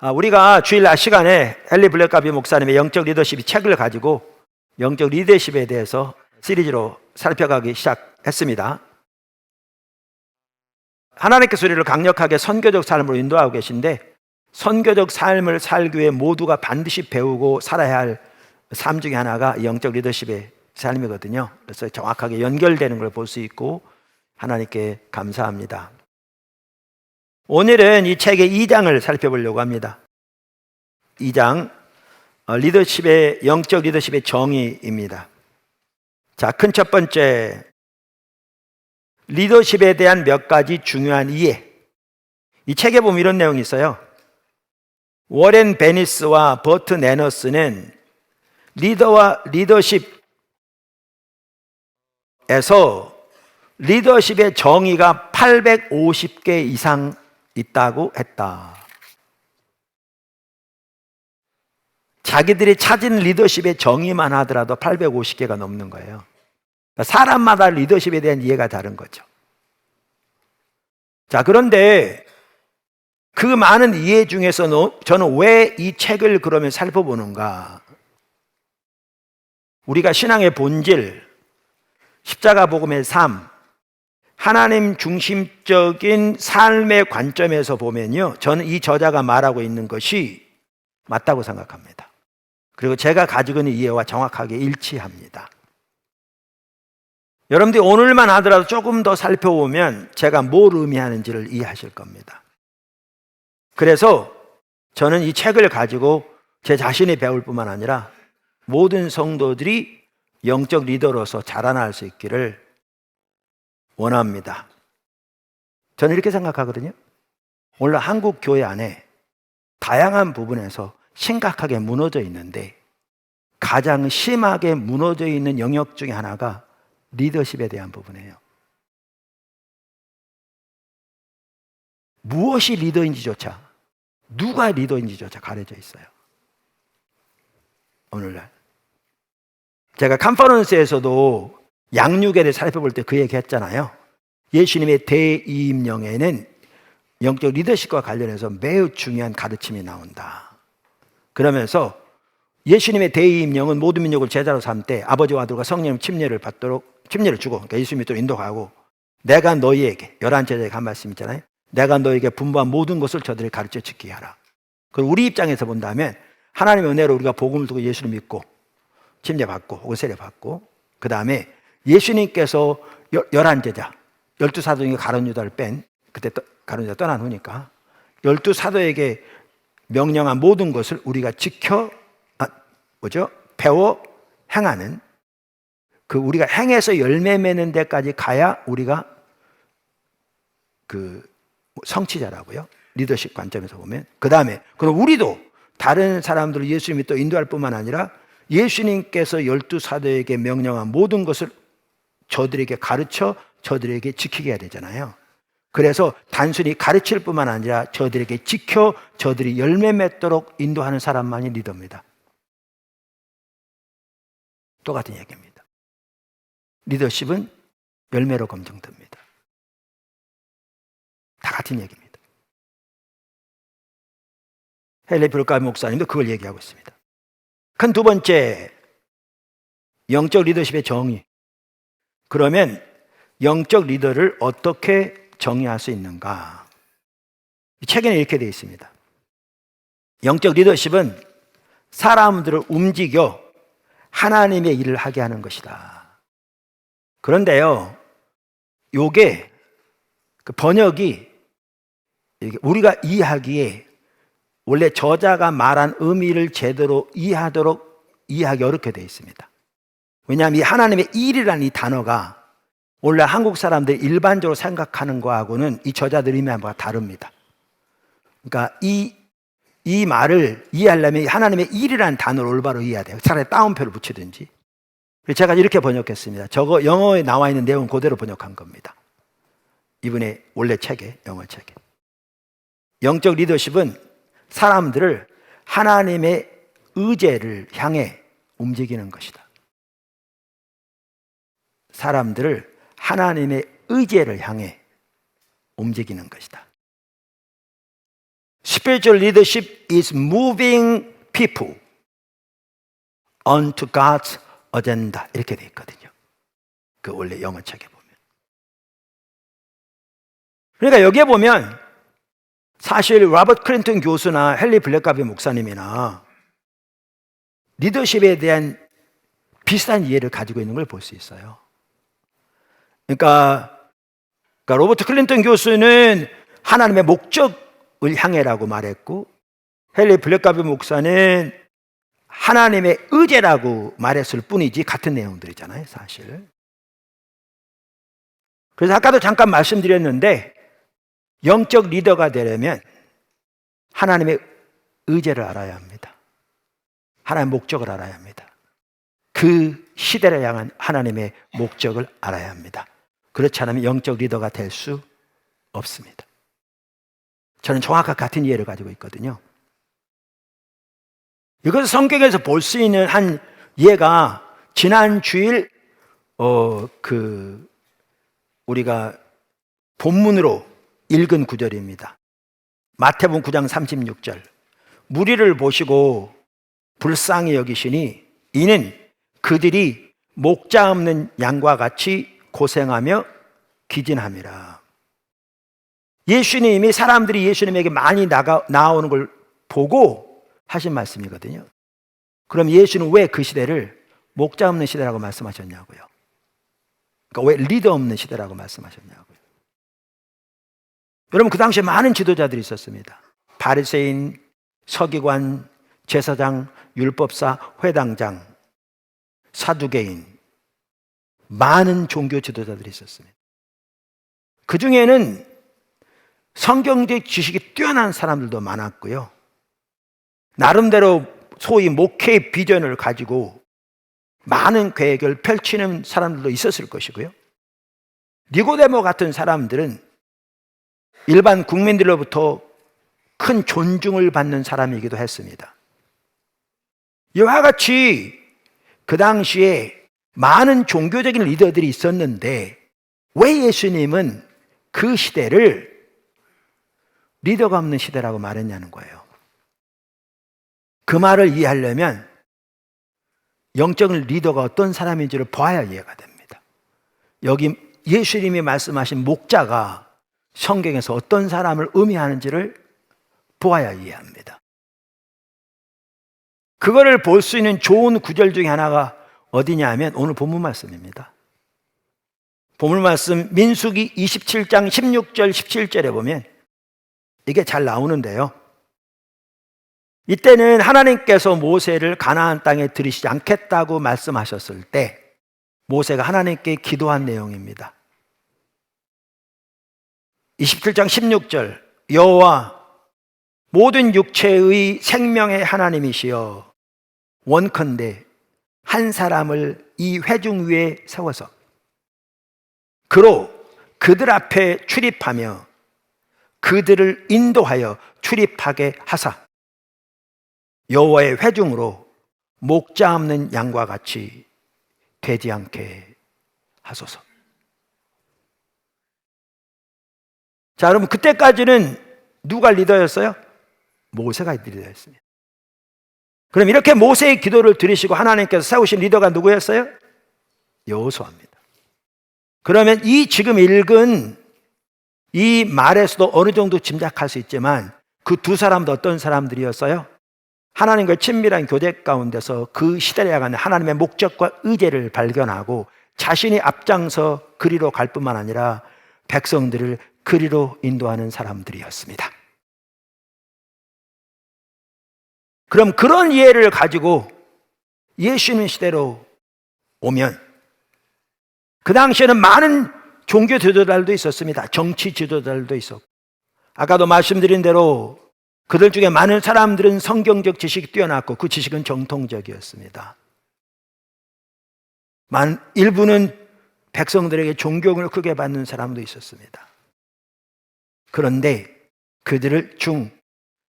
우리가 주일날 시간에 헨리 블랙가비 목사님의 영적 리더십이 책을 가지고 영적 리더십에 대해서 시리즈로 살펴가기 시작했습니다. 하나님께서 우리를 강력하게 선교적 삶으로 인도하고 계신데, 선교적 삶을 살기 위해 모두가 반드시 배우고 살아야 할 삶 중에 하나가 영적 리더십의 삶이거든요. 그래서 정확하게 연결되는 걸 볼 수 있고 하나님께 감사합니다. 오늘은 이 책의 2장을 살펴보려고 합니다. 2장, 리더십의, 영적 리더십의 정의입니다. 자, 큰 첫 번째, 리더십에 대한 몇 가지 중요한 이해. 이 책에 보면 이런 내용이 있어요. 워렌 베니스와 버트 내너스는 리더와 리더십에서 리더십의 정의가 850개 이상 있다고 했다. 자기들이 찾은 리더십의 정의만 하더라도 850개가 넘는 거예요. 사람마다 리더십에 대한 이해가 다른 거죠. 자, 그런데 그 많은 이해 중에서 저는 왜 이 책을 그러면 살펴보는가? 우리가 신앙의 본질, 십자가 복음의 삶, 하나님 중심적인 삶의 관점에서 보면요, 저는 이 저자가 말하고 있는 것이 맞다고 생각합니다. 그리고 제가 가지고 있는 이해와 정확하게 일치합니다. 여러분들이 오늘만 하더라도 조금 더 살펴보면 제가 뭘 의미하는지를 이해하실 겁니다. 그래서 저는 이 책을 가지고 제 자신이 배울 뿐만 아니라 모든 성도들이 영적 리더로서 자라날 수 있기를 원합니다. 저는 이렇게 생각하거든요. 오늘 한국 교회 안에 다양한 부분에서 심각하게 무너져 있는데, 가장 심하게 무너져 있는 영역 중에 하나가 리더십에 대한 부분이에요. 무엇이 리더인지조차, 누가 리더인지조차 가려져 있어요. 오늘날 제가 컨퍼런스에서도 양육에 살펴볼 때 그 얘기 했잖아요. 예수님의 대이임령에는 영적 리더십과 관련해서 매우 중요한 가르침이 나온다. 그러면서 예수님의 대이임령은 모든 민족을 제자로 삼되 아버지와 아들과 성령님 침례를 주고, 그러니까 예수 믿도록 인도하고, 내가 너희에게, 11제자에게 한 말씀 있잖아요. 내가 너희에게 분부한 모든 것을 저들에게 가르쳐 지키게 하라. 그리고 우리 입장에서 본다면 하나님의 은혜로 우리가 복음을 듣고 예수를 믿고 침례받고 혹은 세례받고, 그 다음에 예수님께서 11제자, 12사도 중에 가룟 유다를 뺀, 그때 가룟 유다 떠난 후니까 12사도에게 명령한 모든 것을 우리가 배워 행하는, 그 우리가 행해서 열매 맺는 데까지 가야 우리가 그 성취자라고요. 리더십 관점에서 보면. 그 다음에 그럼 우리도 다른 사람들을 예수님이 또 인도할 뿐만 아니라 예수님께서 12사도에게 명령한 모든 것을 저들에게 가르쳐 저들에게 지키게 해야 되잖아요. 그래서 단순히 가르칠 뿐만 아니라 저들에게 지켜 저들이 열매 맺도록 인도하는 사람만이 리더입니다. 똑같은 얘기입니다. 리더십은 열매로 검증됩니다. 다 같은 얘기입니다. 헨리 블랙가비 목사님도 그걸 얘기하고 있습니다. 큰 두 번째, 영적 리더십의 정의. 그러면 영적 리더를 어떻게 정의할 수 있는가? 이 책에는 이렇게 되어 있습니다. 영적 리더십은 사람들을 움직여 하나님의 일을 하게 하는 것이다. 그런데요, 요게 그 번역이 우리가 이해하기에 원래 저자가 말한 의미를 제대로 이해하기 어렵게 되어 있습니다. 왜냐하면 이 하나님의 일이라는 이 단어가 원래 한국 사람들이 일반적으로 생각하는 거하고는 이 저자들 의미하는 바가 다릅니다. 그러니까 이 말을 이해하려면 하나님의 일이라는 단어를 올바로 이해해야 돼요. 차라리 따옴표를 붙이든지. 제가 이렇게 번역했습니다. 저거 영어에 나와 있는 내용 그대로 번역한 겁니다. 이분의 원래 책에, 영어 책에. 영적 리더십은 사람들을 하나님의 의제를 향해 움직이는 것이다. 사람들을 하나님의 의제를 향해 움직이는 것이다. Spiritual leadership is moving people onto God's agenda. 이렇게 돼 있거든요. 그 원래 영어책에 보면. 그러니까 여기에 보면 사실 로버트 클린턴 교수나 헨리 블랙가비 목사님이나 리더십에 대한 비슷한 이해를 가지고 있는 걸 볼 수 있어요. 그러니까 로버트 클린턴 교수는 하나님의 목적을 향해라고 말했고, 헨리 블랙가비 목사는 하나님의 의제라고 말했을 뿐이지 같은 내용들이잖아요, 사실. 그래서 아까도 잠깐 말씀드렸는데 영적 리더가 되려면 하나님의 의제를 알아야 합니다. 하나님의 목적을 알아야 합니다. 그 시대를 향한 하나님의 목적을 알아야 합니다. 그렇지 않으면 영적 리더가 될 수 없습니다. 저는 정확하게 같은 이해를 가지고 있거든요. 이것을 성경에서 볼 수 있는 한 예가 지난 주일 우리가 본문으로 읽은 구절입니다. 마태복음 9장 36절. 무리를 보시고 불쌍히 여기시니 이는 그들이 목자 없는 양과 같이 고생하며 기진함이라. 예수님이 사람들이 예수님에게 많이 나오는 걸 보고 하신 말씀이거든요. 그럼 예수는 왜 그 시대를 목자 없는 시대라고 말씀하셨냐고요. 그러니까 왜 리더 없는 시대라고 말씀하셨냐고요. 여러분, 그 당시에 많은 지도자들이 있었습니다. 바리새인, 서기관, 제사장, 율법사, 회당장, 사두개인, 많은 종교 지도자들이 있었습니다. 그 중에는 성경적 지식이 뛰어난 사람들도 많았고요. 나름대로 소위 목회의 비전을 가지고 많은 계획을 펼치는 사람들도 있었을 것이고요. 니고데모 같은 사람들은 일반 국민들로부터 큰 존중을 받는 사람이기도 했습니다. 이와 같이 그 당시에 많은 종교적인 리더들이 있었는데 왜 예수님은 그 시대를 리더가 없는 시대라고 말했냐는 거예요. 그 말을 이해하려면 영적 리더가 어떤 사람인지를 봐야 이해가 됩니다. 여기 예수님이 말씀하신 목자가 성경에서 어떤 사람을 의미하는지를 보아야 이해합니다. 그거를 볼 수 있는 좋은 구절 중에 하나가 어디냐 하면 오늘 본문 말씀입니다. 본문 말씀 민수기 27장 16절 17절에 보면 이게 잘 나오는데요. 이때는 하나님께서 모세를 가나안 땅에 들이시지 않겠다고 말씀하셨을 때 모세가 하나님께 기도한 내용입니다. 27장 16절 여호와 모든 육체의 생명의 하나님이시여 원컨대 한 사람을 이 회중 위에 세워서 그로 그들 앞에 출입하며 그들을 인도하여 출입하게 하사 여호와의 회중으로 목자 없는 양과 같이 되지 않게 하소서. 자, 여러분, 그때까지는 누가 리더였어요? 모세가 리더였습니다. 그럼 이렇게 모세의 기도를 들으시고 하나님께서 세우신 리더가 누구였어요? 여호수아입니다. 그러면 이 지금 읽은 이 말에서도 어느 정도 짐작할 수 있지만 그 두 사람도 어떤 사람들이었어요? 하나님과의 친밀한 교제 가운데서 그 시대를 향하는 하나님의 목적과 의제를 발견하고 자신이 앞장서 그리로 갈 뿐만 아니라 백성들을 그리로 인도하는 사람들이었습니다. 그럼 그런 이해를 가지고 예수님 시대로 오면 그 당시에는 많은 종교 지도자들도 있었습니다. 정치 지도자들도 있었고 아까도 말씀드린 대로 그들 중에 많은 사람들은 성경적 지식이 뛰어났고 그 지식은 정통적이었습니다. 일부는 백성들에게 존경을 크게 받는 사람도 있었습니다. 그런데 그들을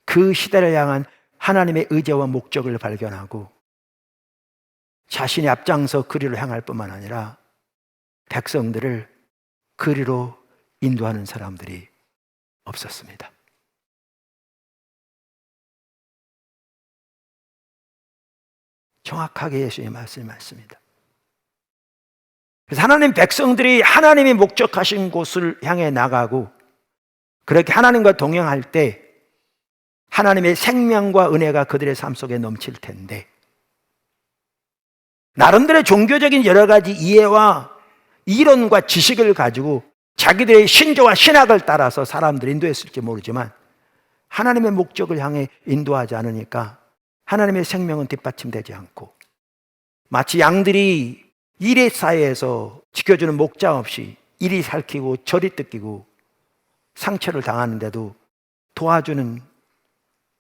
그 시대를 향한 하나님의 의제와 목적을 발견하고 자신이 앞장서 그리로 향할 뿐만 아니라 백성들을 그리로 인도하는 사람들이 없었습니다. 정확하게 예수의 말씀이 맞습니다. 그래서 하나님 백성들이 하나님이 목적하신 곳을 향해 나가고 그렇게 하나님과 동행할 때 하나님의 생명과 은혜가 그들의 삶 속에 넘칠 텐데, 나름대로의 종교적인 여러 가지 이해와 이론과 지식을 가지고 자기들의 신조와 신학을 따라서 사람들을 인도했을지 모르지만 하나님의 목적을 향해 인도하지 않으니까 하나님의 생명은 뒷받침되지 않고, 마치 양들이 이리 사이에서 지켜주는 목자 없이 이리 살키고 저리 뜯기고 상처를 당하는데도 도와주는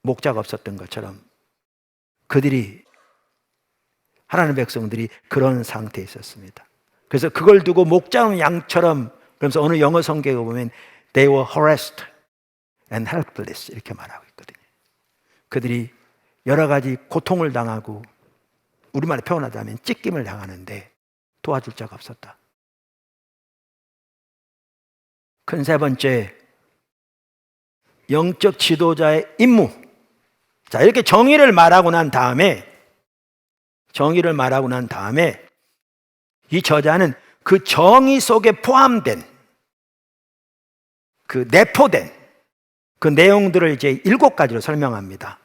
목자가 없었던 것처럼 그들이, 하나님의 백성들이 그런 상태에 있었습니다. 그래서 그걸 두고 목자 없는 양처럼, 그러면서 어느 영어 성경에 보면 They were harassed and helpless 이렇게 말하고 있거든요. 그들이 여러 가지 고통을 당하고, 우리말로 표현하자면 찢김을 당하는데 도와줄 자가 없었다. 큰 세 번째, 영적 지도자의 임무. 자, 이렇게 정의를 말하고 난 다음에 이 저자는 그 정의 속에 포함된, 그 내포된 그 내용들을 이제 7가지로 설명합니다.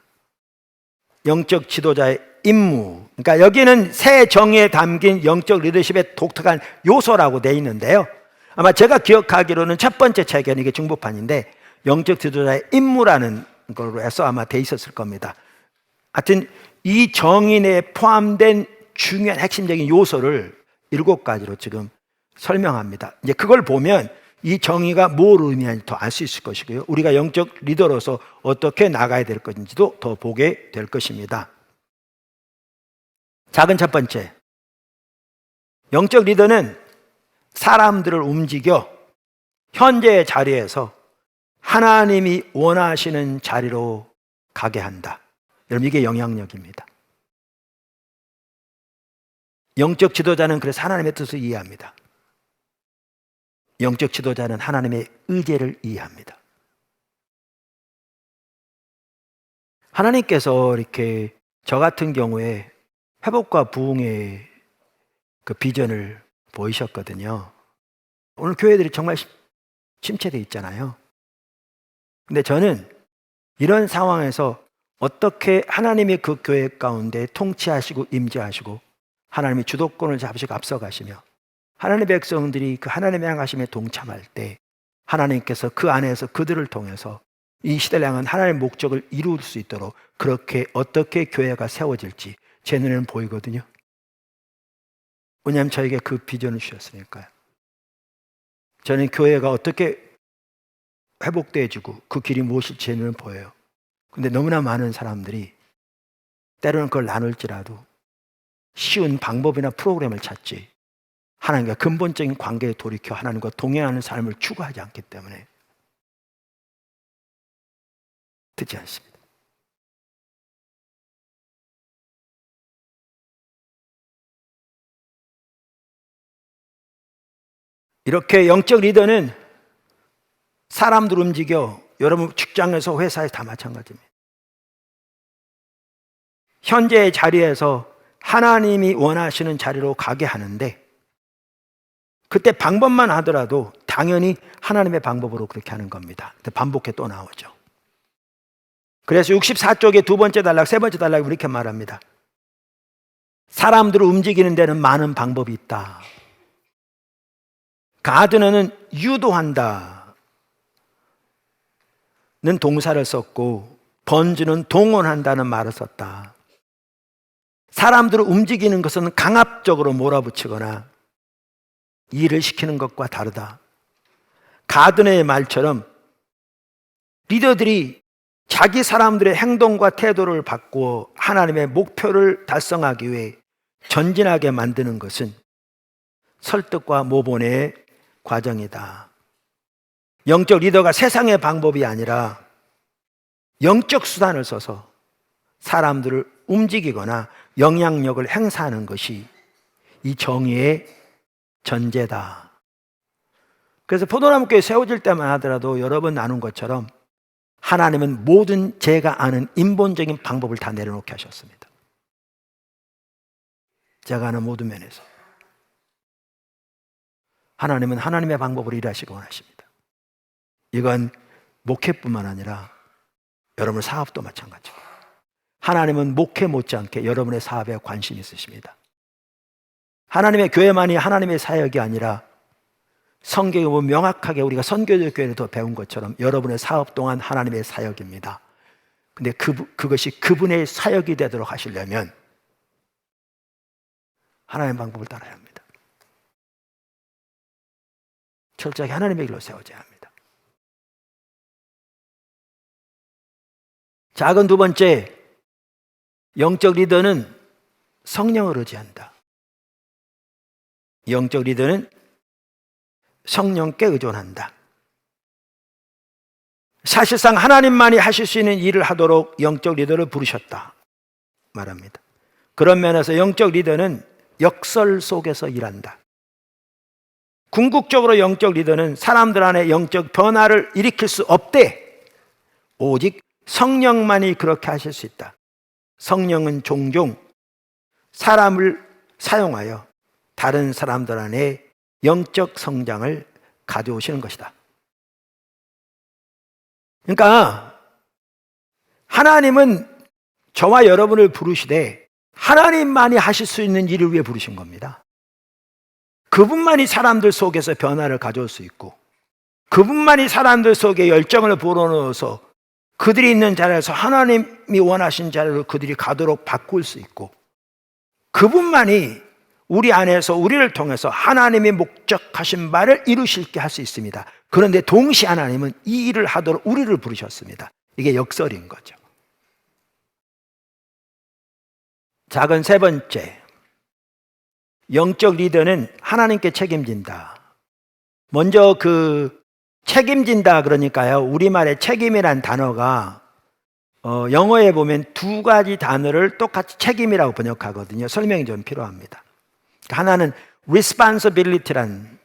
영적 지도자의 임무. 그러니까 여기는 새 정의에 담긴 영적 리더십의 독특한 요소라고 되어 있는데요. 아마 제가 기억하기로는 첫 번째 책에는 이게 중보판인데 영적 지도자의 임무라는 걸로 해서 아마 돼 있었을 겁니다. 하여튼 이 정의 내에 포함된 중요한 핵심적인 요소를 7가지로 지금 설명합니다. 이제 그걸 보면 이 정의가 뭘 의미하는지 더 알 수 있을 것이고요. 우리가 영적 리더로서 어떻게 나가야 될 것인지도 더 보게 될 것입니다. 작은 첫 번째, 영적 리더는 사람들을 움직여 현재의 자리에서 하나님이 원하시는 자리로 가게 한다. 여러분, 이게 영향력입니다. 영적 지도자는 그래서 하나님의 뜻을 이해합니다. 영적 지도자는 하나님의 의지를 이해합니다. 하나님께서 이렇게 저 같은 경우에 회복과 부흥의 그 비전을 보이셨거든요. 오늘 교회들이 정말 침체되어 있잖아요. 근데 저는 이런 상황에서 어떻게 하나님이 그 교회 가운데 통치하시고 임재하시고 하나님이 주도권을 잡으시고 앞서가시며 하나님의 백성들이 그 하나님의 향하심에 동참할 때 하나님께서 그 안에서 그들을 통해서 이 시대를 향한 하나님의 목적을 이룰 수 있도록 그렇게 어떻게 교회가 세워질지 제 눈에는 보이거든요. 왜냐하면 저에게 그 비전을 주셨으니까요. 저는 교회가 어떻게 회복되어지고 그 길이 무엇일지 제 눈에는 보여요. 근데 너무나 많은 사람들이 때로는 그걸 나눌지라도 쉬운 방법이나 프로그램을 찾지 하나님과 근본적인 관계에 돌이켜 하나님과 동행하는 삶을 추구하지 않기 때문에 듣지 않습니다. 이렇게 영적 리더는 사람들 움직여, 여러분 직장에서 회사에 다 마찬가지입니다. 현재의 자리에서 하나님이 원하시는 자리로 가게 하는데 그때 방법만 하더라도 당연히 하나님의 방법으로 그렇게 하는 겁니다. 반복해 또 나오죠. 그래서 64쪽의 두 번째 단락, 세 번째 단락에 이렇게 말합니다. 사람들을 움직이는 데는 많은 방법이 있다. 가드너는 유도한다 는 동사를 썼고 번주는 동원한다는 말을 썼다. 사람들을 움직이는 것은 강압적으로 몰아붙이거나 일을 시키는 것과 다르다. 가드너의 말처럼 리더들이 자기 사람들의 행동과 태도를 바꾸어 하나님의 목표를 달성하기 위해 전진하게 만드는 것은 설득과 모본의 과정이다. 영적 리더가 세상의 방법이 아니라 영적 수단을 써서 사람들을 움직이거나 영향력을 행사하는 것이 이 정의의 전제다. 그래서 포도나무교회 세워질 때만 하더라도 여러 번 나눈 것처럼 하나님은 모든 제가 아는 인본적인 방법을 다 내려놓게 하셨습니다. 제가 하는 모든 면에서 하나님은 하나님의 방법으로 일하시기 원하십니다. 이건 목회뿐만 아니라 여러분의 사업도 마찬가지입니다. 하나님은 목회 못지않게 여러분의 사업에 관심이 있으십니다. 하나님의 교회만이 하나님의 사역이 아니라 성경에 보면 명확하게 우리가 선교적 교회를 더 배운 것처럼 여러분의 사업 동안 하나님의 사역입니다. 근데 그것이 그분의 사역이 되도록 하시려면 하나님의 방법을 따라야 합니다. 철저하게 하나님의 길로 세워져야 합니다. 작은 두 번째, 영적 리더는 성령을 의지한다. 영적 리더는 성령께 의존한다. 사실상 하나님만이 하실 수 있는 일을 하도록 영적 리더를 부르셨다 말합니다. 그런 면에서 영적 리더는 역설 속에서 일한다. 궁극적으로 영적 리더는 사람들 안에 영적 변화를 일으킬 수 없대. 오직 성령만이 그렇게 하실 수 있다. 성령은 종종 사람을 사용하여 다른 사람들 안에 영적 성장을 가져오시는 것이다. 그러니까 하나님은 저와 여러분을 부르시되 하나님만이 하실 수 있는 일을 위해 부르신 겁니다. 그분만이 사람들 속에서 변화를 가져올 수 있고 그분만이 사람들 속에 열정을 불어넣어서 그들이 있는 자리에서 하나님이 원하신 자리로 그들이 가도록 바꿀 수 있고 그분만이 우리 안에서 우리를 통해서 하나님이 목적하신 바를 이루실 게 할 수 있습니다. 그런데 동시에 하나님은 이 일을 하도록 우리를 부르셨습니다. 이게 역설인 거죠. 작은 세 번째, 영적 리더는 하나님께 책임진다. 먼저 책임진다 그러니까요. 우리말에 책임이란 단어가 영어에 보면 두 가지 단어를 똑같이 책임이라고 번역하거든요. 설명이 좀 필요합니다. 하나는 responsibility란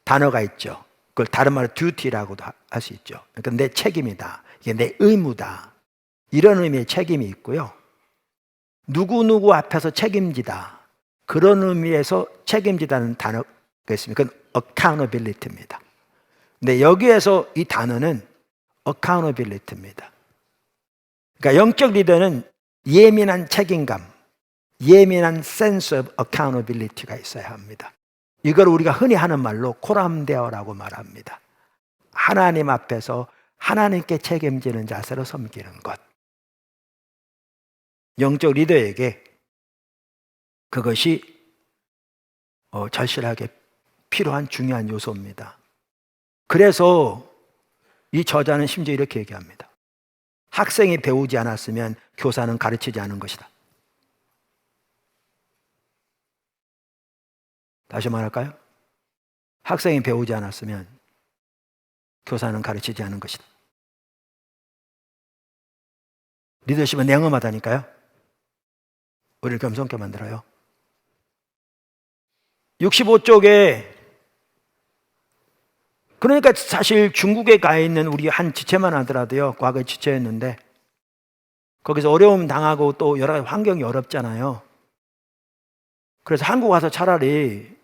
단어가 있죠. 그걸 다른 말로 duty라고도 할 수 있죠. 그러니까 내 책임이다. 이게 내 의무다. 이런 의미의 책임이 있고요. 누구누구 앞에서 책임지다. 그런 의미에서 책임지다는 단어가 있습니다. 그건 accountability입니다. 근데 여기에서 이 단어는 accountability입니다. 그러니까 영적 리더는 예민한 책임감, 예민한 sense of accountability가 있어야 합니다. 이걸 우리가 흔히 하는 말로 코람데어라고 말합니다. 하나님 앞에서 하나님께 책임지는 자세로 섬기는 것. 영적 리더에게 그것이 절실하게 필요한 중요한 요소입니다. 그래서 이 저자는 심지어 이렇게 얘기합니다. 학생이 배우지 않았으면 교사는 가르치지 않은 것이다. 다시 말할까요? 학생이 배우지 않았으면 교사는 가르치지 않은 것이다. 리더십은 냉엄하다니까요. 우리를 겸손케 만들어요. 65쪽에 그러니까 사실 중국에 가 있는 우리 한 지체만 하더라도요. 과거에 지체였는데 거기서 어려움 당하고 또 여러 가지 환경이 어렵잖아요. 그래서 한국 와서 차라리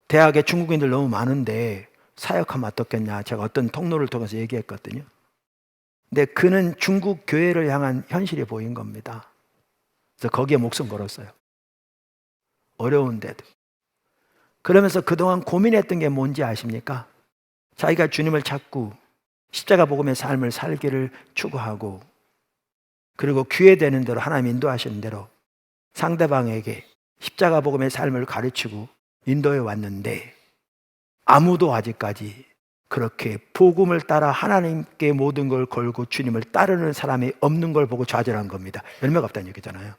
대학에 중국인들 너무 많은데 사역하면 어떻겠냐. 제가 어떤 통로를 통해서 얘기했거든요. 근데 그는 중국 교회를 향한 현실이 보인 겁니다. 그래서 거기에 목숨 걸었어요. 어려운데도. 그러면서 그동안 고민했던 게 뭔지 아십니까? 자기가 주님을 찾고 십자가 복음의 삶을 살기를 추구하고 그리고 기회되는 대로 하나님 인도하시는 대로 상대방에게 십자가 복음의 삶을 가르치고 인도해 왔는데 아무도 아직까지 그렇게 복음을 따라 하나님께 모든 걸 걸고 주님을 따르는 사람이 없는 걸 보고 좌절한 겁니다. 열매가 없다는 얘기잖아요.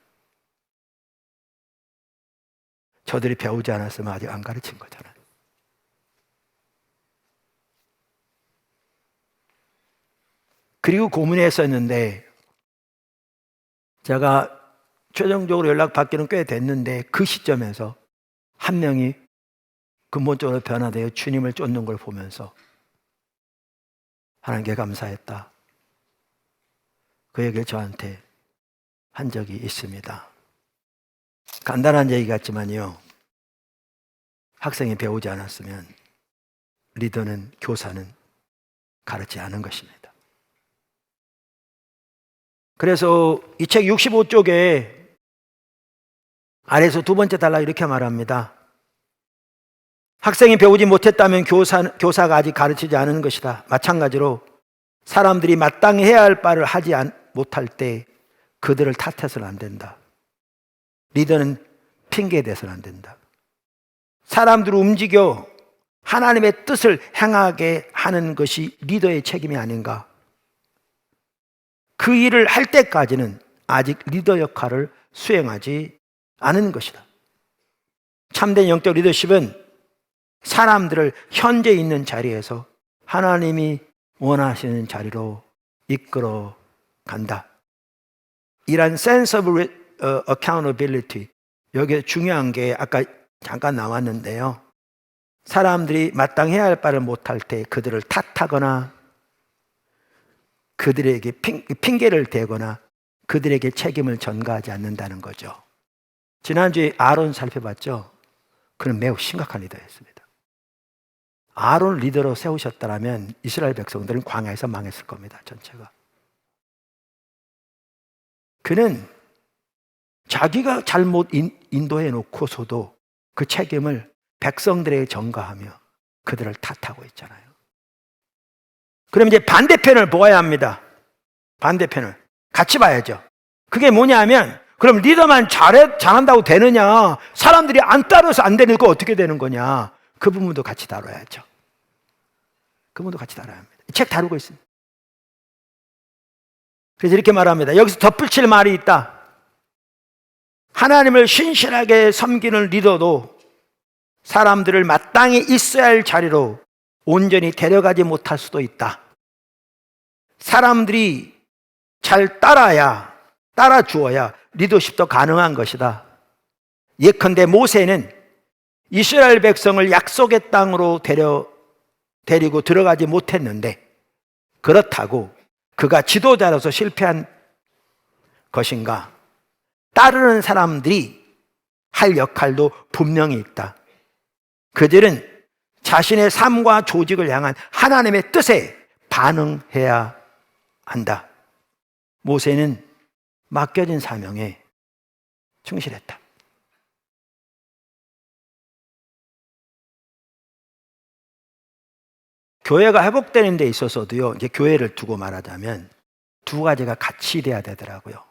저들이 배우지 않았으면 아직 안 가르친 거잖아요. 그리고 고민했었는데 제가 최종적으로 연락받기는 꽤 됐는데 그 시점에서 한 명이 근본적으로 변화되어 주님을 쫓는 걸 보면서 하나님께 감사했다. 그 얘기를 저한테 한 적이 있습니다. 간단한 얘기 같지만요, 학생이 배우지 않았으면 리더는, 교사는 가르치지 않은 것입니다. 그래서 이 책 65쪽에 아래에서 두 번째 단락 이렇게 말합니다. 학생이 배우지 못했다면 교사가 아직 가르치지 않은 것이다. 마찬가지로 사람들이 마땅히 해야 할 바를 하지 못할 때 그들을 탓해서는 안 된다. 리더는 핑계에 대해서는 안 된다. 사람들을 움직여 하나님의 뜻을 행하게 하는 것이 리더의 책임이 아닌가. 그 일을 할 때까지는 아직 리더 역할을 수행하지 않은 것이다. 참된 영적 리더십은 사람들을 현재 있는 자리에서 하나님이 원하시는 자리로 이끌어 간다. 이런 sense of accountability, 여기에 중요한 게 아까 잠깐 나왔는데요, 사람들이 마땅히 해야 할 바를 못할 때 그들을 탓하거나 그들에게 핑계를 대거나 그들에게 책임을 전가하지 않는다는 거죠. 지난주에 아론 살펴봤죠? 그는 매우 심각한 리더였습니다. 아론 리더로 세우셨다면 이스라엘 백성들은 광야에서 망했을 겁니다. 전체가. 그는 자기가 잘못 인도해 놓고서도 그 책임을 백성들에게 전가하며 그들을 탓하고 있잖아요. 그럼 이제 반대편을 보아야 합니다. 반대편을 같이 봐야죠. 그게 뭐냐면, 그럼 리더만 잘한다고 되느냐, 사람들이 안 따라서 안 되는 거 어떻게 되는 거냐, 그 부분도 같이 다뤄야죠. 그 부분도 같이 다뤄야 합니다. 이 책 다루고 있습니다. 그래서 이렇게 말합니다. 여기서 덧붙일 말이 있다. 하나님을 신실하게 섬기는 리더도 사람들을 마땅히 있어야 할 자리로 온전히 데려가지 못할 수도 있다. 사람들이 잘 따라주어야 리더십도 가능한 것이다. 예컨대 모세는 이스라엘 백성을 약속의 땅으로 데리고 들어가지 못했는데, 그렇다고 그가 지도자로서 실패한 것인가? 따르는 사람들이 할 역할도 분명히 있다. 그들은 자신의 삶과 조직을 향한 하나님의 뜻에 반응해야 한다. 모세는 맡겨진 사명에 충실했다. 교회가 회복되는 데 있어서도요, 이제 교회를 두고 말하자면 두 가지가 같이 돼야 되더라고요.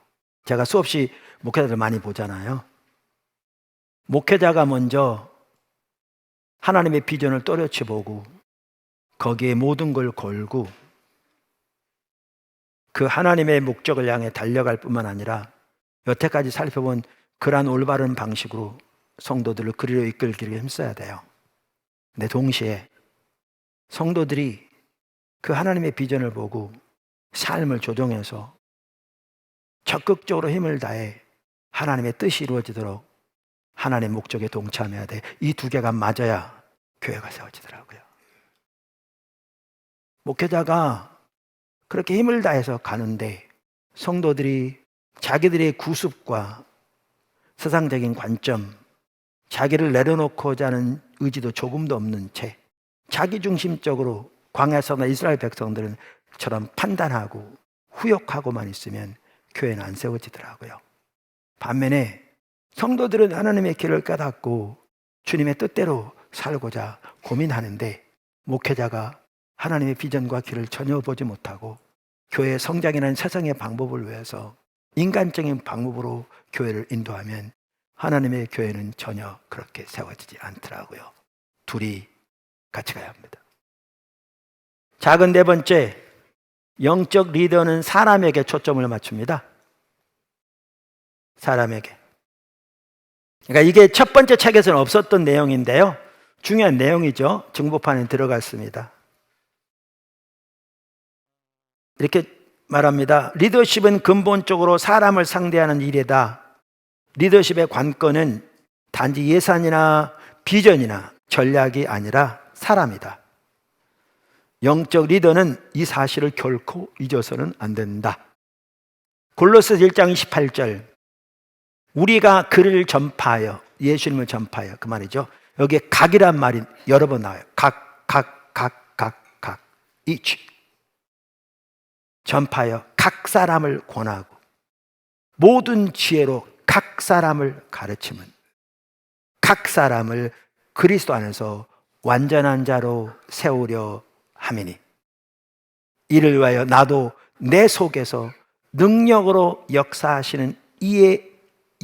제가 수없이 목회자들 많이 보잖아요. 목회자가 먼저 하나님의 비전을 또렷이 보고 거기에 모든 걸 걸고 그 하나님의 목적을 향해 달려갈 뿐만 아니라 여태까지 살펴본 그러한 올바른 방식으로 성도들을 그리로 이끌기를 힘써야 돼요. 근데 동시에 성도들이 그 하나님의 비전을 보고 삶을 조정해서 적극적으로 힘을 다해 하나님의 뜻이 이루어지도록 하나님의 목적에 동참해야 돼. 이 두 개가 맞아야 교회가 세워지더라고요. 목회자가 그렇게 힘을 다해서 가는데 성도들이 자기들의 구습과 세상적인 관점, 자기를 내려놓고자 하는 의지도 조금도 없는 채 자기중심적으로 광야서나 이스라엘 백성들처럼 판단하고 후욕하고만 있으면 교회는 안 세워지더라고요. 반면에 성도들은 하나님의 길을 깨닫고 주님의 뜻대로 살고자 고민하는데, 목회자가 하나님의 비전과 길을 전혀 보지 못하고 교회의 성장이라는 세상의 방법을 위해서 인간적인 방법으로 교회를 인도하면 하나님의 교회는 전혀 그렇게 세워지지 않더라고요. 둘이 같이 가야 합니다. 작은 네 번째, 영적 리더는 사람에게 초점을 맞춥니다. 사람에게. 그러니까 이게 첫 번째 책에서는 없었던 내용인데요, 중요한 내용이죠. 증보판에 들어갔습니다. 이렇게 말합니다. 리더십은 근본적으로 사람을 상대하는 일이다. 리더십의 관건은 단지 예산이나 비전이나 전략이 아니라 사람이다. 영적 리더는 이 사실을 결코 잊어서는 안 된다. 골로새 1장 28절, 우리가 그를 전파하여, 예수님을 전파하여, 그 말이죠. 여기에 각이란 말이 여러 번 나와요. 각. each. 전파하여 각 사람을 권하고 모든 지혜로 각 사람을 가르치면 각 사람을 그리스도 안에서 완전한 자로 세우려 함이니 이를 위하여 나도 내 속에서 능력으로 역사하시는 이의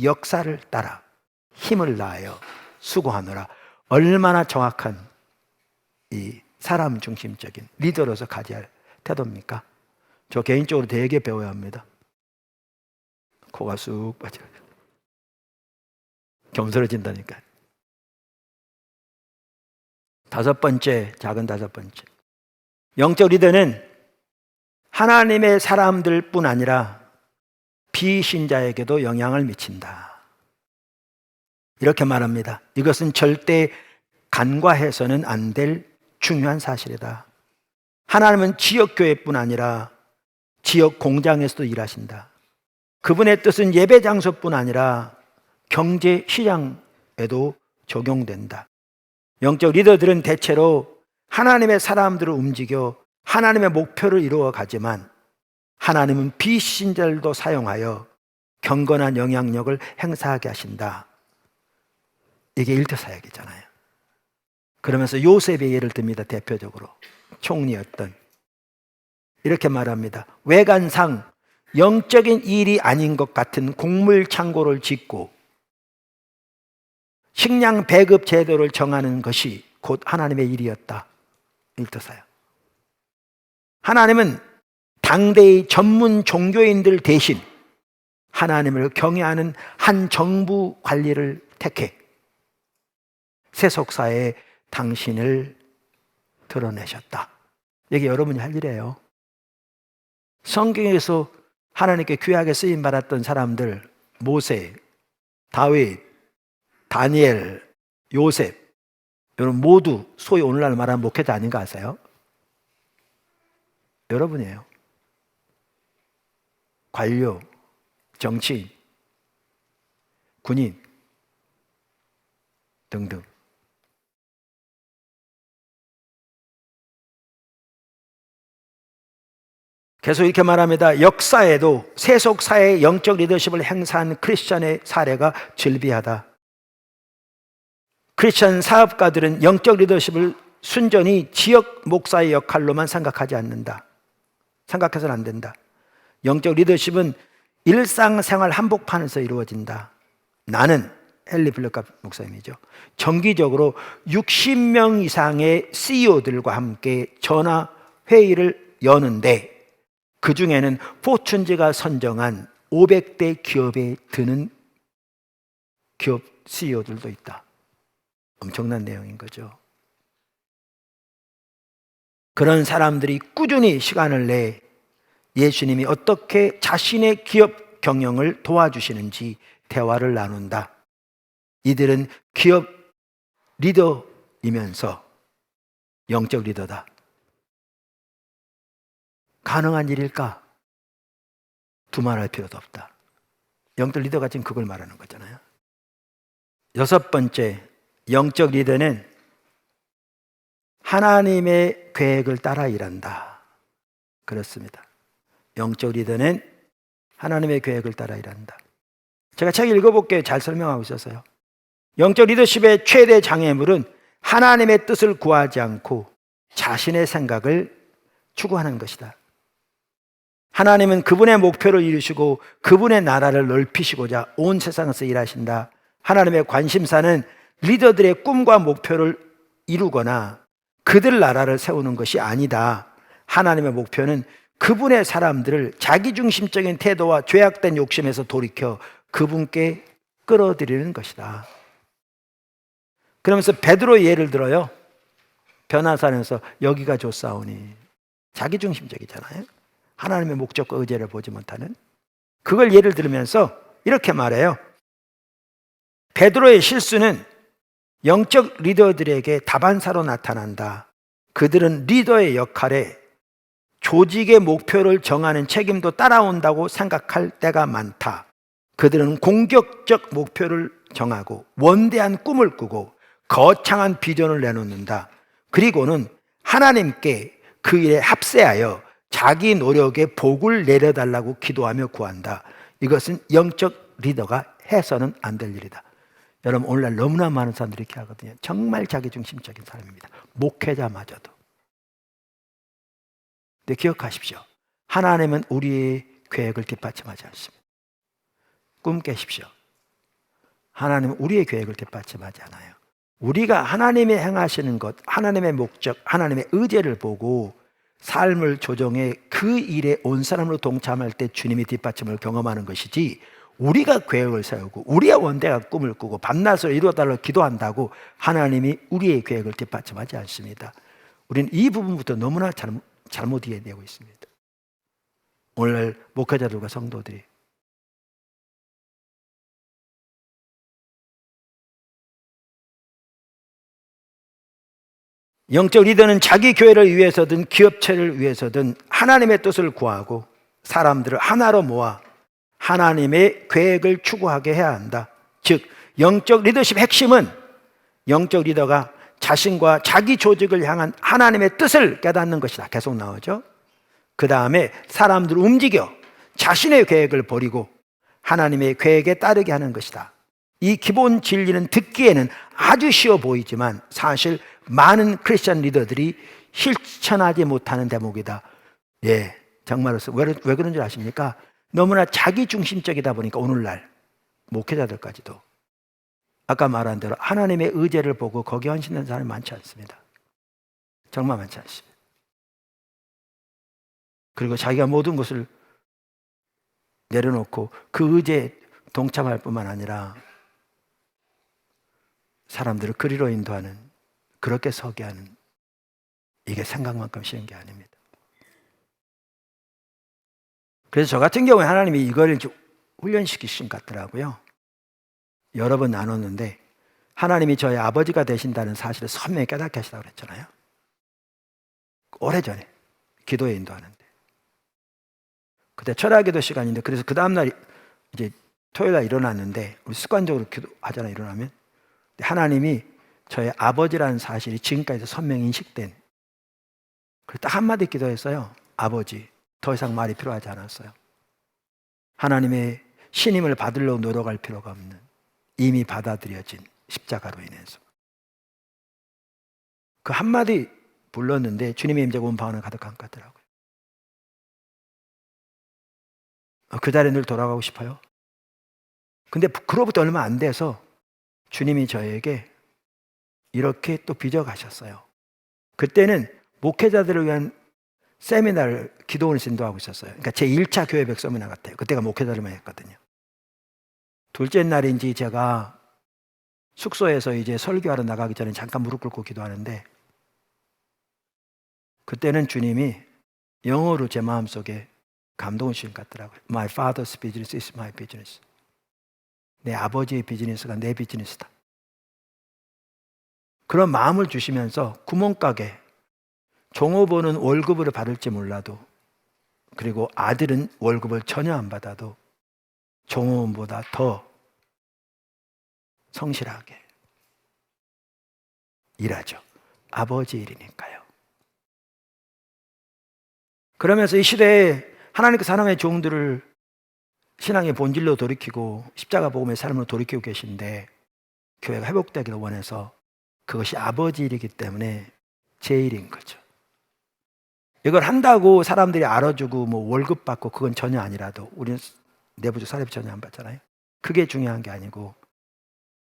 역사를 따라 힘을 다하여 수고하노라. 얼마나 정확한 이 사람 중심적인 리더로서 가져야 할 태도입니까? 저 개인적으로 되게 배워야 합니다. 코가 쑥 빠져요. 겸손해진다니까. 다섯 번째, 작은 다섯 번째. 영적 리더는 하나님의 사람들뿐 아니라 비신자에게도 영향을 미친다. 이렇게 말합니다. 이것은 절대 간과해서는 안 될 중요한 사실이다. 하나님은 지역교회뿐 아니라 지역 공장에서도 일하신다. 그분의 뜻은 예배 장소뿐 아니라 경제 시장에도 적용된다. 영적 리더들은 대체로 하나님의 사람들을 움직여 하나님의 목표를 이루어 가지만 하나님은 비신자들도 사용하여 경건한 영향력을 행사하게 하신다. 이게 일터사역이잖아요. 그러면서 요셉의 예를 듭니다. 대표적으로 총리였던. 이렇게 말합니다. 외관상 영적인 일이 아닌 것 같은 곡물 창고를 짓고 식량 배급 제도를 정하는 것이 곧 하나님의 일이었다. 일터사역. 하나님은 당대의 전문 종교인들 대신 하나님을 경외하는 한 정부 관리를 택해 세속사에 당신을 드러내셨다. 이게 여러분이 할 일이에요. 성경에서 하나님께 귀하게 쓰임받았던 사람들, 모세, 다윗, 다니엘, 요셉, 여러분 모두 소위 오늘날 말하는 목회자 아닌가 아세요? 여러분이에요. 관료, 정치인, 군인 등등. 계속 이렇게 말합니다. 역사에도 세속사의 영적 리더십을 행사한 크리스천의 사례가 즐비하다. 크리스천 사업가들은 영적 리더십을 순전히 지역 목사의 역할로만 생각하지 않는다. 생각해서는 안 된다. 영적 리더십은 일상생활 한복판에서 이루어진다. 나는 헨리 블랙갑 목사님이죠. 정기적으로 60명 이상의 CEO들과 함께 전화 회의를 여는데 그 중에는 포춘지가 선정한 500대 기업에 드는 기업 CEO들도 있다. 엄청난 내용인 거죠. 그런 사람들이 꾸준히 시간을 내 예수님이 어떻게 자신의 기업 경영을 도와주시는지 대화를 나눈다. 이들은 기업 리더이면서 영적 리더다. 가능한 일일까? 두말할 필요도 없다. 영적 리더가 지금 그걸 말하는 거잖아요. 여섯 번째, 영적 리더는 하나님의 계획을 따라 일한다. 그렇습니다. 영적 리더는 하나님의 계획을 따라 일한다. 제가 책 읽어볼게요. 잘 설명하고 있어서요. 영적 리더십의 최대 장애물은 하나님의 뜻을 구하지 않고 자신의 생각을 추구하는 것이다. 하나님은 그분의 목표를 이루시고 그분의 나라를 넓히시고자 온 세상에서 일하신다. 하나님의 관심사는 리더들의 꿈과 목표를 이루거나 그들 나라를 세우는 것이 아니다. 하나님의 목표는 그분의 사람들을 자기중심적인 태도와 죄악된 욕심에서 돌이켜 그분께 끌어들이는 것이다. 그러면서 베드로의 예를 들어요. 변화산에서 여기가 좋사오니. 자기중심적이잖아요. 하나님의 목적과 의지를 보지 못하는. 그걸 예를 들면서 이렇게 말해요. 베드로의 실수는 영적 리더들에게 다반사로 나타난다. 그들은 리더의 역할에 조직의 목표를 정하는 책임도 따라온다고 생각할 때가 많다. 그들은 공격적 목표를 정하고 원대한 꿈을 꾸고 거창한 비전을 내놓는다. 그리고는 하나님께 그 일에 합세하여 자기 노력에 복을 내려달라고 기도하며 구한다. 이것은 영적 리더가 해서는 안 될 일이다. 여러분, 오늘날 너무나 많은 사람들이 이렇게 하거든요. 정말 자기중심적인 사람입니다. 목회자마저도. 근데 기억하십시오. 하나님은 우리의 계획을 뒷받침하지 않습니다. 꿈 깨십시오. 하나님은 우리의 계획을 뒷받침하지 않아요. 우리가 하나님이 행하시는 것, 하나님의 목적, 하나님의 의제를 보고 삶을 조정해 그 일에 온 사람으로 동참할 때 주님의 뒷받침을 경험하는 것이지, 우리가 계획을 세우고 우리의 원대한 꿈을 꾸고 밤낮으로 이루어달라고 기도한다고 하나님이 우리의 계획을 뒷받침하지 않습니다. 우리는 이 부분부터 너무나 잘못 이해되고 있습니다. 오늘 목회자들과 성도들이 영적 리더는 자기 교회를 위해서든 기업체를 위해서든 하나님의 뜻을 구하고 사람들을 하나로 모아 하나님의 계획을 추구하게 해야 한다. 즉, 영적 리더십의 핵심은 영적 리더가 자신과 자기 조직을 향한 하나님의 뜻을 깨닫는 것이다. 계속 나오죠. 그 다음에 사람들을 움직여 자신의 계획을 버리고 하나님의 계획에 따르게 하는 것이다. 이 기본 진리는 듣기에는 아주 쉬워 보이지만 사실 많은 크리스천 리더들이 실천하지 못하는 대목이다. 예, 정말로서 왜 그런 줄 아십니까? 너무나 자기중심적이다 보니까 오늘날 목회자들까지도 아까 말한 대로 하나님의 의제를 보고 거기에 헌신된 사람이 많지 않습니다. 정말 많지 않습니다. 그리고 자기가 모든 것을 내려놓고 그 의제에 동참할 뿐만 아니라 사람들을 그리로 인도하는, 그렇게 서게 하는, 이게 생각만큼 쉬운 게 아닙니다. 그래서 저 같은 경우에 하나님이 이걸 훈련시키신 것 같더라고요. 여러 번 나눴는데 하나님이 저의 아버지가 되신다는 사실을 선명히 깨닫게 하시다고 그랬잖아요. 오래전에 기도에 인도하는데 그때 철야기도 시간인데, 그래서 그 다음날 이제 토요일날 일어났는데 우리 습관적으로 기도하잖아요. 일어나면 하나님이 저의 아버지라는 사실이 지금까지 선명히 인식된, 그래서 딱 한마디 기도했어요. 아버지. 더 이상 말이 필요하지 않았어요. 하나님의 신임을 받으려고 노력할 필요가 없는, 이미 받아들여진 십자가로 인해서. 그 한마디 불렀는데 주님의 임재가 온 방언을 가득한 것 같더라고요. 그 자리에 늘 돌아가고 싶어요. 근데 그로부터 얼마 안 돼서 주님이 저에게 이렇게 또 빚어가셨어요. 그때는 목회자들을 위한 세미나를 기도원을 인도하고 있었어요. 그러니까 제 1차 교회백 세미나 같아요. 그때가 목회자들만 했거든요. 둘째 날인지 제가 숙소에서 이제 설교하러 나가기 전에 잠깐 무릎 꿇고 기도하는데, 그때는 주님이 영어로 제 마음속에 감동을 주신 것 같더라고요. My father's business is my business. 내 아버지의 비즈니스가 내 비즈니스다. 그런 마음을 주시면서 구멍가게 종업원은 월급을 받을지 몰라도, 그리고 아들은 월급을 전혀 안 받아도 종업원보다 더 성실하게 일하죠. 아버지 일이니까요. 그러면서 이 시대에 하나님께서 하나님의 종들을 신앙의 본질로 돌이키고 십자가 복음의 삶으로 돌이키고 계신데, 교회가 회복되기를 원해서 그것이 아버지 일이기 때문에 제 일인 거죠. 이걸 한다고 사람들이 알아주고 뭐 월급 받고 그건 전혀 아니라도, 우리는 내부적 사례비 전혀 안 받잖아요. 그게 중요한 게 아니고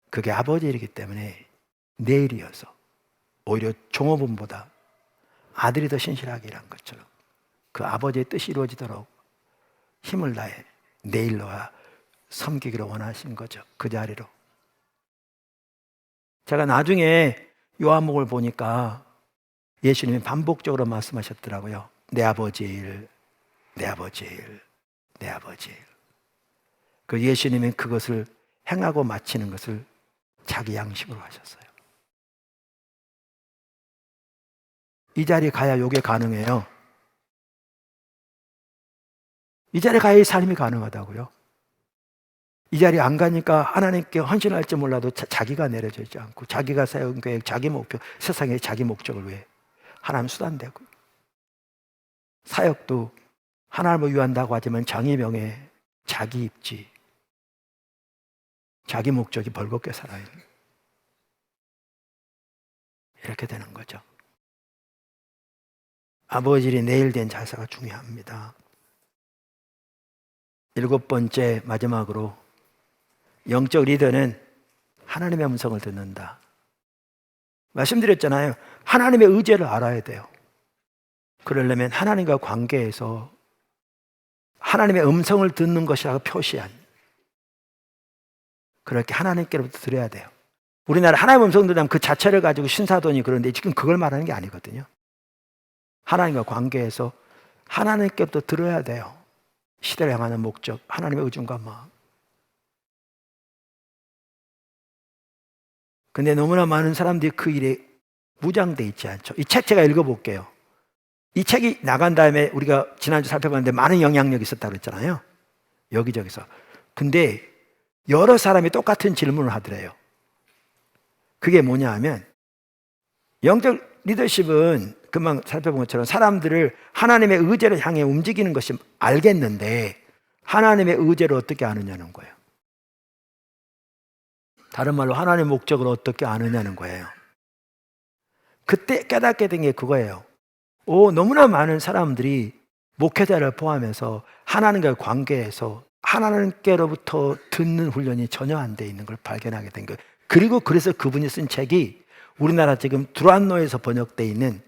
그게 아버지 일이기 때문에 내 일이어서 오히려 종업원보다 아들이 더 신실하게 일한 것처럼 그 아버지의 뜻이 이루어지도록 힘을 다해 내 일로 섬기기를 원하신 거죠. 그 자리로. 제가 나중에 요한복음을 보니까 예수님이 반복적으로 말씀하셨더라고요. 내 아버지의 일, 내 아버지의 일, 내 아버지의 일. 그 예수님은 그것을 행하고 마치는 것을 자기 양식으로 하셨어요. 이 자리에 가야 이게 가능해요. 이 자리에 가야 이 삶이 가능하다고요. 이 자리에 안 가니까 하나님께 헌신할지 몰라도 자기가 내려져 있지 않고 자기가 세운 계획, 자기 목표, 세상의 자기 목적을 위해 하나님 수단되고, 사역도 하나님을 위한다고 하지만 장의명에 자기 입지, 자기 목적이 벌겋게 살아있는, 이렇게 되는 거죠. 아버지의 내일 된 자세가 중요합니다. 7번째, 마지막으로 영적 리더는 하나님의 음성을 듣는다. 말씀드렸잖아요. 하나님의 의지를 알아야 돼요. 그러려면 하나님과 관계에서 하나님의 음성을 듣는 것이라고 표시한, 그렇게 하나님께로부터 들어야 돼요. 우리나라 하나님의 음성 듣는 그 자체를 가지고 신사돈이 그런데 지금 그걸 말하는 게 아니거든요. 하나님과 관계에서 하나님께부터 들어야 돼요. 시대를 향하는 목적, 하나님의 의중과 마음. 근데 너무나 많은 사람들이 그 일에 무장돼 있지 않죠. 이 책 제가 읽어볼게요. 이 책이 나간 다음에 우리가 지난주 살펴봤는데 많은 영향력이 있었다고 그랬잖아요. 여기저기서. 근데 여러 사람이 똑같은 질문을 하더래요. 그게 뭐냐 하면, 영적 리더십은 금방 살펴본 것처럼 사람들을 하나님의 의지를 향해 움직이는 것이 알겠는데 하나님의 의지를 어떻게 아느냐는 거예요. 다른 말로 하나님의 목적을 어떻게 아느냐는 거예요. 그때 깨닫게 된 게 그거예요. 너무나 많은 사람들이 목회자를 포함해서 하나님과의 관계에서 하나님께로부터 듣는 훈련이 전혀 안 돼 있는 걸 발견하게 된 거예요. 그리고 그래서 그분이 쓴 책이 우리나라 지금 두란노에서 번역되어 있는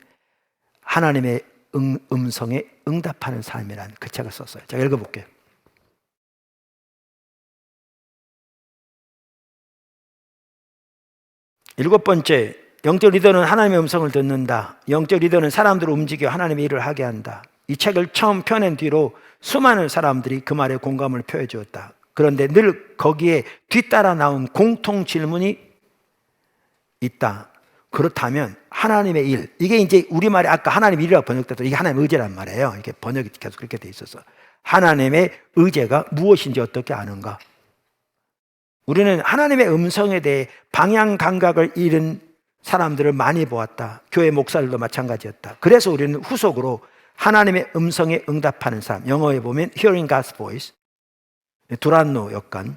하나님의 음성에 응답하는 삶이라는 그 책을 썼어요. 제가 읽어볼게요. 일곱 번째, 영적 리더는 하나님의 음성을 듣는다. 영적 리더는 사람들을 움직여 하나님의 일을 하게 한다. 이 책을 처음 펴낸 뒤로 수많은 사람들이 그 말에 공감을 표해 주었다. 그런데 늘 거기에 뒤따라 나온 공통 질문이 있다. 그렇다면 하나님의 일, 이게 이제 우리말에 아까 하나님의 일이라고 번역됐다. 이게 하나님의 의제란 말이에요. 이렇게 번역이 계속 그렇게 돼 있어서. 하나님의 의제가 무엇인지 어떻게 아는가? 우리는 하나님의 음성에 대해 방향 감각을 잃은 사람들을 많이 보았다. 교회 목사들도 마찬가지였다. 그래서 우리는 후속으로 하나님의 음성에 응답하는 사람, 영어에 보면 Hearing God's Voice, 두란노 역관을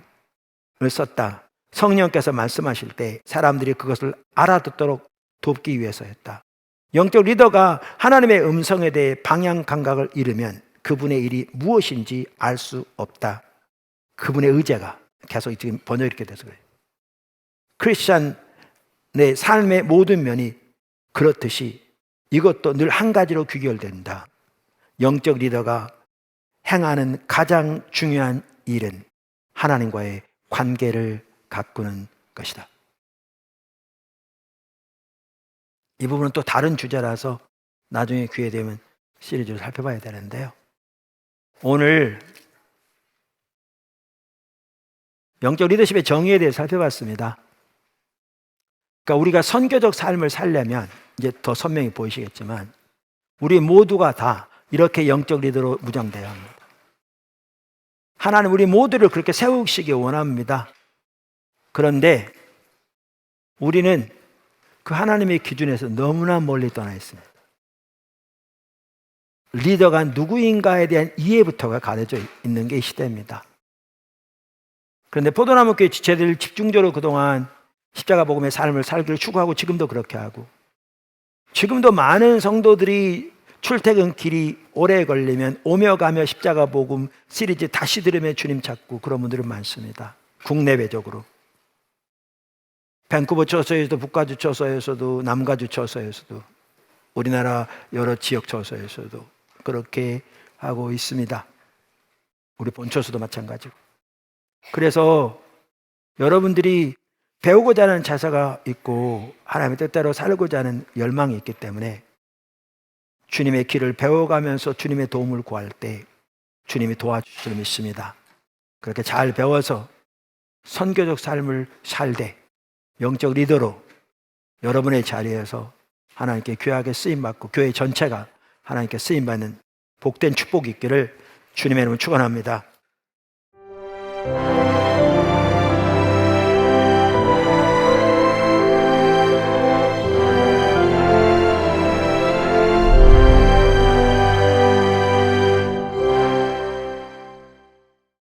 썼다. 성령께서 말씀하실 때 사람들이 그것을 알아듣도록 돕기 위해서였다. 영적 리더가 하나님의 음성에 대해 방향 감각을 잃으면 그분의 일이 무엇인지 알 수 없다. 그분의 의제가 계속 지금 번역이 이렇게 돼서 그래요. 크리스찬의 삶의 모든 면이 그렇듯이 이것도 늘 한 가지로 귀결된다. 영적 리더가 행하는 가장 중요한 일은 하나님과의 관계를 가꾸는 것이다. 이 부분은 또 다른 주제라서 나중에 기회 되면 시리즈로 살펴봐야 되는데요. 오늘 영적 리더십의 정의에 대해 살펴봤습니다. 그러니까 우리가 선교적 삶을 살려면 이제 더 선명히 보이시겠지만 우리 모두가 다 이렇게 영적 리더로 무장되어야 합니다. 하나님 우리 모두를 그렇게 세우시기 원합니다. 그런데 우리는 그 하나님의 기준에서 너무나 멀리 떠나 있습니다. 리더가 누구인가에 대한 이해부터가 가려져 있는 게 이 시대입니다. 그런데 포도나무 교회 지체들 집중적으로 그동안 십자가 복음의 삶을 살기를 추구하고 지금도 그렇게 하고, 지금도 많은 성도들이 출퇴근 길이 오래 걸리면 오며 가며 십자가 복음 시리즈 다시 들으며 주님 찾고 그런 분들은 많습니다. 국내외적으로. 밴쿠버 처소에서도 북가주 처소에서도 남가주 처소에서도 우리나라 여러 지역 처소에서도 그렇게 하고 있습니다. 우리 본처소도 마찬가지고. 그래서 여러분들이 배우고자 하는 자세가 있고 하나님의 뜻대로 살고자 하는 열망이 있기 때문에 주님의 길을 배워가면서 주님의 도움을 구할 때 주님이 도와주실 줄 믿습니다. 그렇게 잘 배워서 선교적 삶을 살되 영적 리더로 여러분의 자리에서 하나님께 귀하게 쓰임받고 교회 전체가 하나님께 쓰임받는 복된 축복이 있기를 주님의 이름으로 축원합니다.